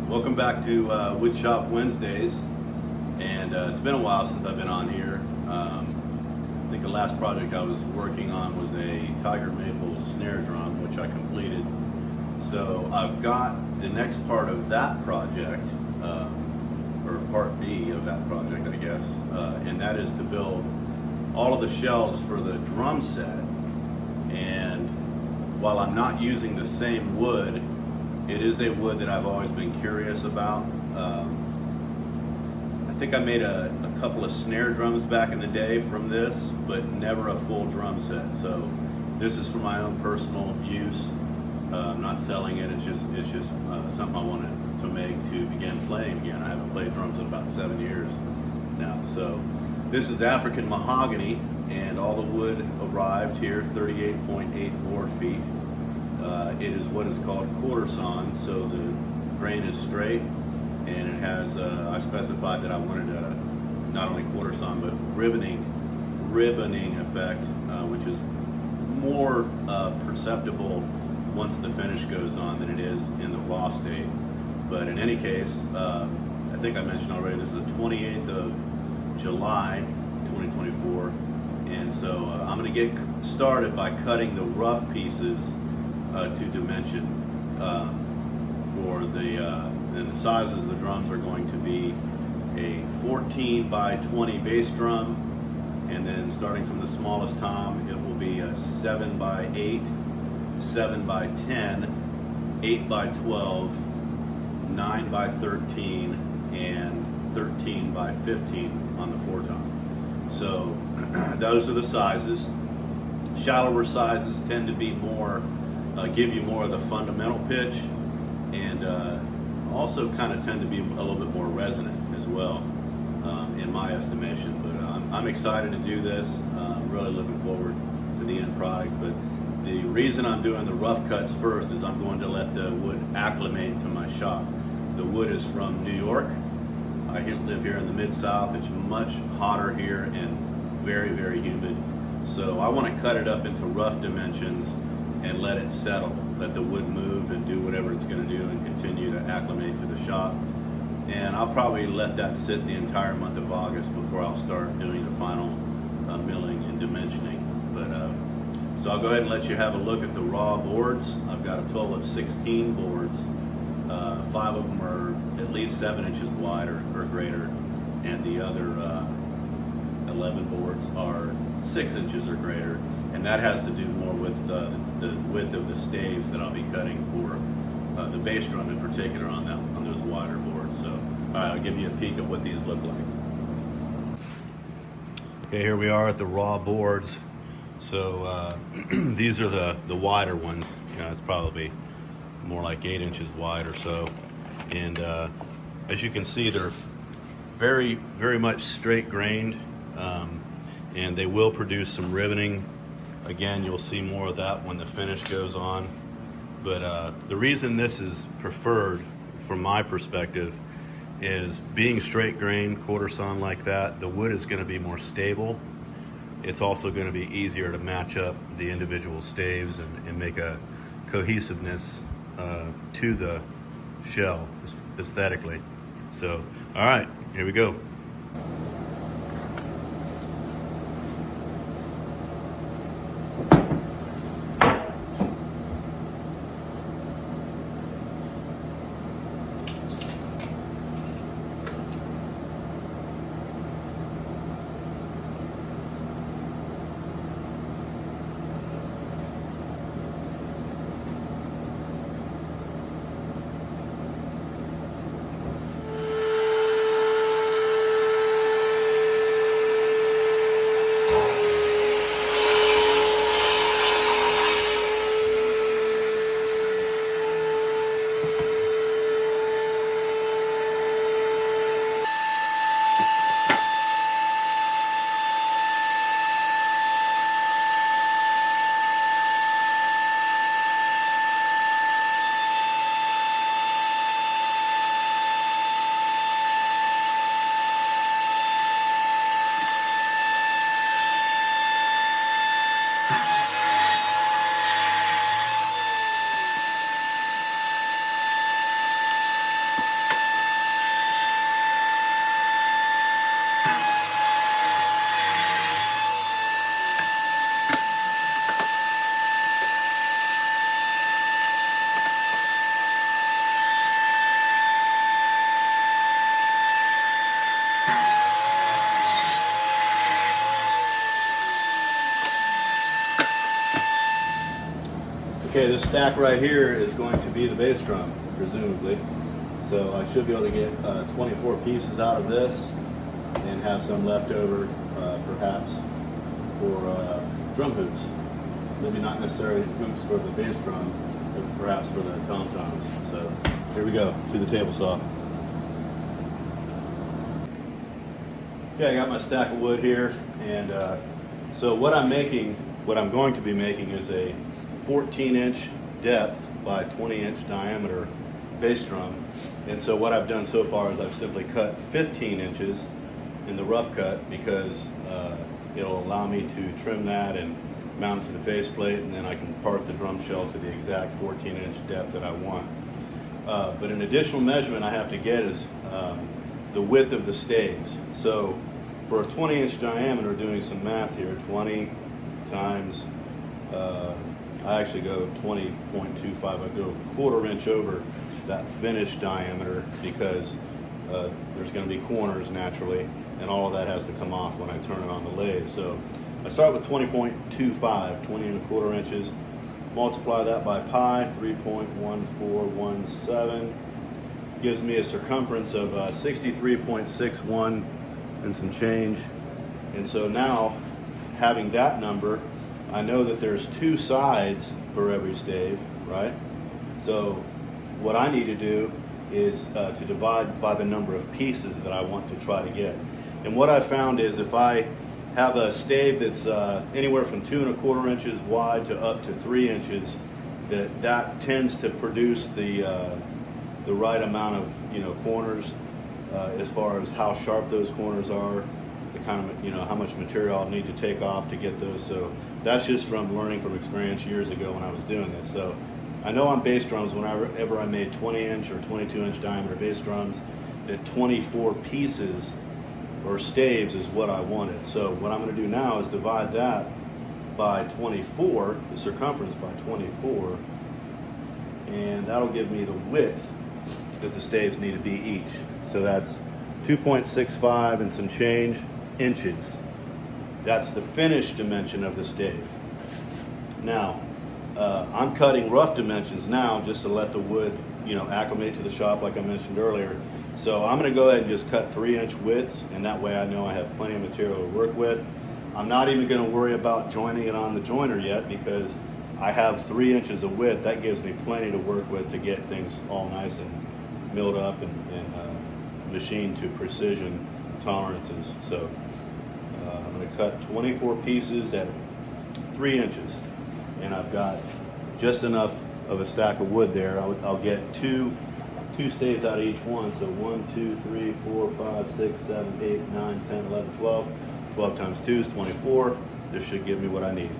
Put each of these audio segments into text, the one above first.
Welcome back to Woodshop Wednesdays, and it's been a while since I've been on here. I think the last project I was working on was a tiger maple snare drum, which I completed. So I've got the next part of that project, or part B of that project, I guess, and that is to build all of the shells for the drum set. And while I'm not using the same wood, it is a wood that I've always been curious about. I think I made a couple of snare drums back in the day from this, but never a full drum set. So this is for my own personal use. I'm not selling it. It's just something I wanted to make to begin playing again. I haven't played drums in about 7 years now. So this is African Mahogany, and all the wood arrived here, 38.84 feet. It is what is called quarter sawn, so the grain is straight, and it has, I specified that I wanted not only quarter sawn, but ribboning effect, which is more perceptible once the finish goes on than it is in the raw state. But in any case, I think I mentioned already, this is the 28th of July, 2024, and so I'm going to get started by cutting the rough pieces to dimension for and the sizes of the drums are going to be a 14 by 20 bass drum, and then starting from the smallest tom, it will be a 7 by 8, 7 by 10, 8 by 12, 9 by 13, and 13 by 15 on the 4-tom. So those are the sizes. Shallower sizes tend to be more give you more of the fundamental pitch, and also kind of tend to be a little bit more resonant as well, in my estimation. But I'm excited to do this. I'm really looking forward to the end product. But the reason I'm doing the rough cuts first is I'm going to let the wood acclimate to my shop. The wood is from New York. I live here in the Mid-South. It's much hotter here and very, very humid. So I want to cut it up into rough dimensions and let it settle, let the wood move and do whatever it's going to do and continue to acclimate to the shop. And I'll probably let that sit the entire month of August before I'll start doing the final milling and dimensioning. But so I'll go ahead and let you have a look at the raw boards. I've got a total of 16 boards. 5 of them are at least 7 inches wide or greater, and the other 11 boards are 6 inches or greater. And that has to do more with the width of the staves that I'll be cutting for the bass drum in particular on those wider boards. So, all right, I'll give you a peek of what these look like. Okay, here we are at the raw boards. So these are the wider ones. You know, it's probably more like 8 inches wide or so. And as you can see, they're very, very much straight grained, and they will produce some ribboning. Again, you'll see more of that when the finish goes on. But the reason this is preferred from my perspective is being straight grain, quarter sawn like that, the wood is going to be more stable. It's also going to be easier to match up the individual staves and make a cohesiveness to the shell aesthetically. So, all right, here we go. Okay, this stack right here is going to be the bass drum, presumably. So I should be able to get 24 pieces out of this and have some left over, perhaps, for drum hoops. Maybe not necessarily hoops for the bass drum, but perhaps for the tom-toms. So here we go, to the table saw. Okay, I got my stack of wood here, and so what I'm going to be making is a 14-inch depth by 20-inch diameter bass drum. And so what I've done so far is I've simply cut 15 inches in the rough cut because it'll allow me to trim that and mount it to the faceplate, and then I can part the drum shell to the exact 14-inch depth that I want. But an additional measurement I have to get is the width of the staves. So for a 20-inch diameter, doing some math here, 20 times, I actually go 20.25, I go a quarter inch over that finished diameter because there's going to be corners naturally, and all of that has to come off when I turn it on the lathe. So I start with 20.25, 20 and a quarter inches, multiply that by pi, 3.1417, gives me a circumference of 63.61 and some change. And so now, having that number, I know that there's two sides for every stave, right? So what I need to do is to divide by the number of pieces that I want to try to get. And what I found is if I have a stave that's anywhere from 2 1/4 inches wide to up to 3 inches, that tends to produce the right amount of corners as far as how sharp those corners are, the kind of how much material I'll need to take off to get those. So that's just from learning from experience years ago when I was doing this. So I know on bass drums, whenever I made 20-inch or 22-inch diameter bass drums, that 24 pieces or staves is what I wanted. So what I'm going to do now is divide that by 24, the circumference by 24, and that'll give me the width that the staves need to be each. So that's 2.65 and some change inches. That's the finished dimension of the stave. Now, I'm cutting rough dimensions now just to let the wood, acclimate to the shop like I mentioned earlier. So I'm going to go ahead and just cut 3-inch widths, and that way I know I have plenty of material to work with. I'm not even going to worry about joining it on the joiner yet because I have 3 inches of width. That gives me plenty to work with to get things all nice and milled up and machined to precision tolerances. So I'm going to cut 24 pieces at 3 inches, and I've got just enough of a stack of wood there. I'll get two staves out of each one. So 1, 2, 3, 4, 5, 6, 7, 8, 9, 10, 11, 12. 12 times 2 is 24. This should give me what I need.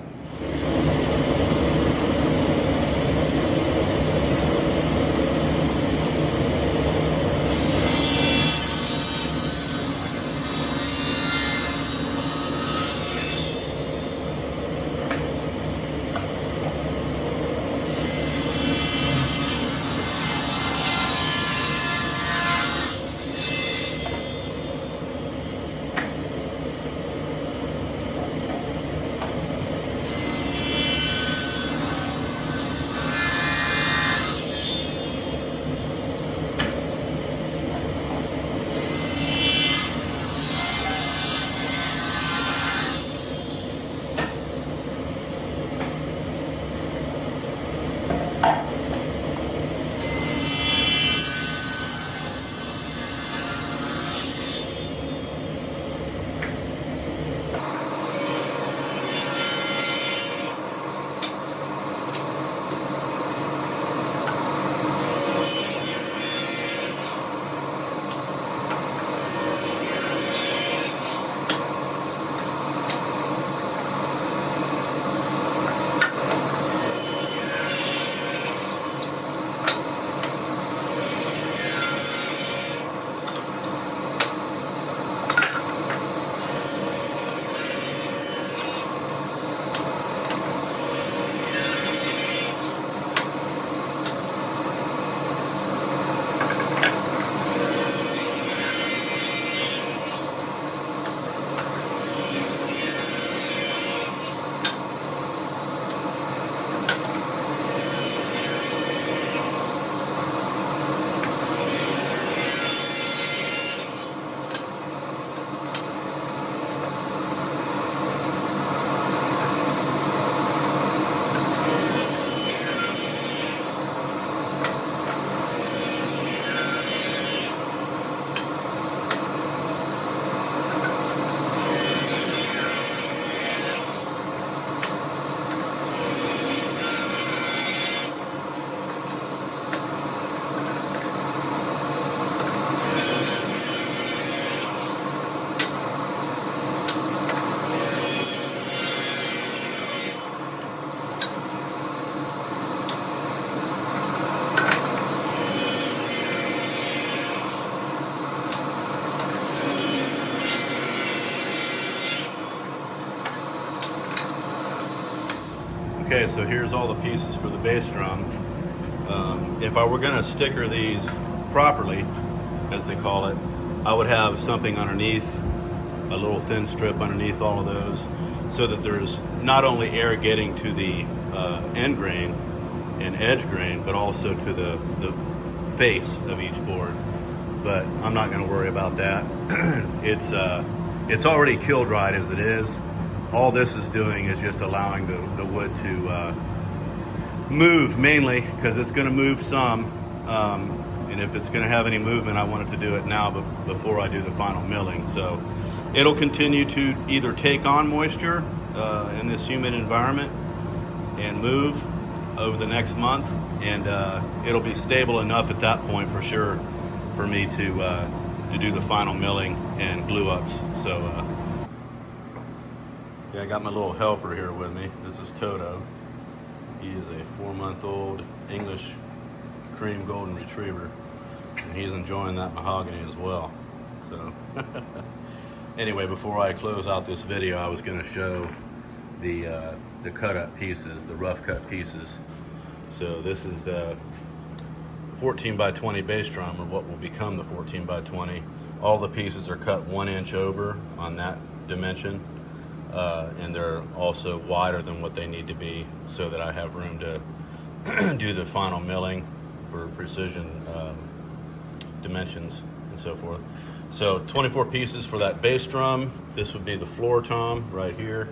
Okay, so here's all the pieces for the bass drum. If I were gonna sticker these properly, as they call it, I would have something underneath, a little thin strip underneath all of those, so that there's not only air getting to the end grain and edge grain, but also to the face of each board. But I'm not gonna worry about that. It's already kill dried as it is. All this is doing is just allowing the wood to move, mainly because it's going to move some, and if it's going to have any movement, I want it to do it now, but before I do the final milling. So it'll continue to either take on moisture in this humid environment and move over the next month, and it'll be stable enough at that point for sure for me to do the final milling and glue ups. So yeah, I got my little helper here with me. This is Toto. He is a 4-month-old English cream golden retriever, and he's enjoying that mahogany as well. So anyway, before I close out this video, I was going to show the cut up pieces, the rough cut pieces. So this is the 14 by 20 bass drum, or what will become the 14 by 20. All the pieces are cut 1 inch over on that dimension. And they're also wider than what they need to be, so that I have room to do the final milling for precision dimensions and so forth. So 24 pieces for that bass drum. This would be the floor tom right here.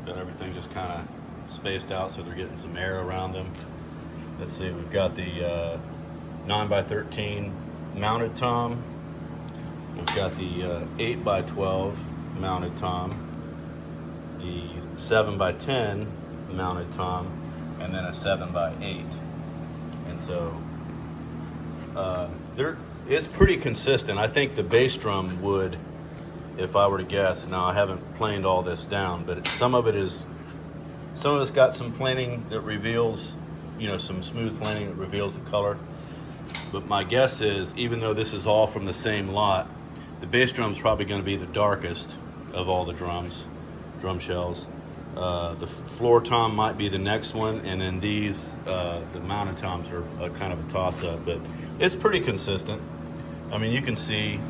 Got everything just kind of spaced out so they're getting some air around them. Let's see, we've got the 9 by 13 mounted tom. We've got the 8 by 12 mounted tom, the 7 by 10 mounted tom, and then a 7 by 8. And so it's pretty consistent. I think the bass drum would, if I were to guess, now I haven't planed all this down, but some of it's got some planing that reveals, some smooth planing that reveals the color. But my guess is, even though this is all from the same lot, the bass drum's probably going to be the darkest of all the drum shells. The floor tom might be the next one, and then these, the mounted toms, are a kind of a toss-up, but it's pretty consistent. I mean, you can see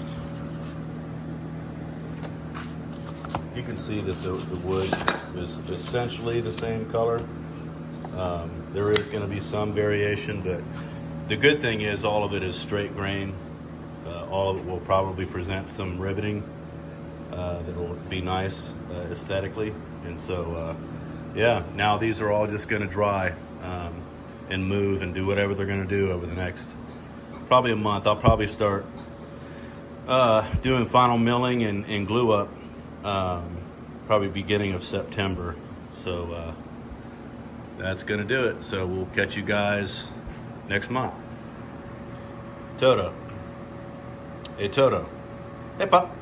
that the wood is essentially the same color. There is going to be some variation, but the good thing is all of it is straight grain. All of it will probably present some riveting that will be nice aesthetically. And so, yeah, now these are all just going to dry and move and do whatever they're going to do over the next probably a month. I'll probably start doing final milling and glue up probably beginning of September. So that's going to do it. So we'll catch you guys next month. Toto. Hey, Toto. Hey, Pop.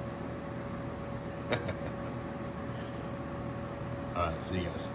All right, see you guys.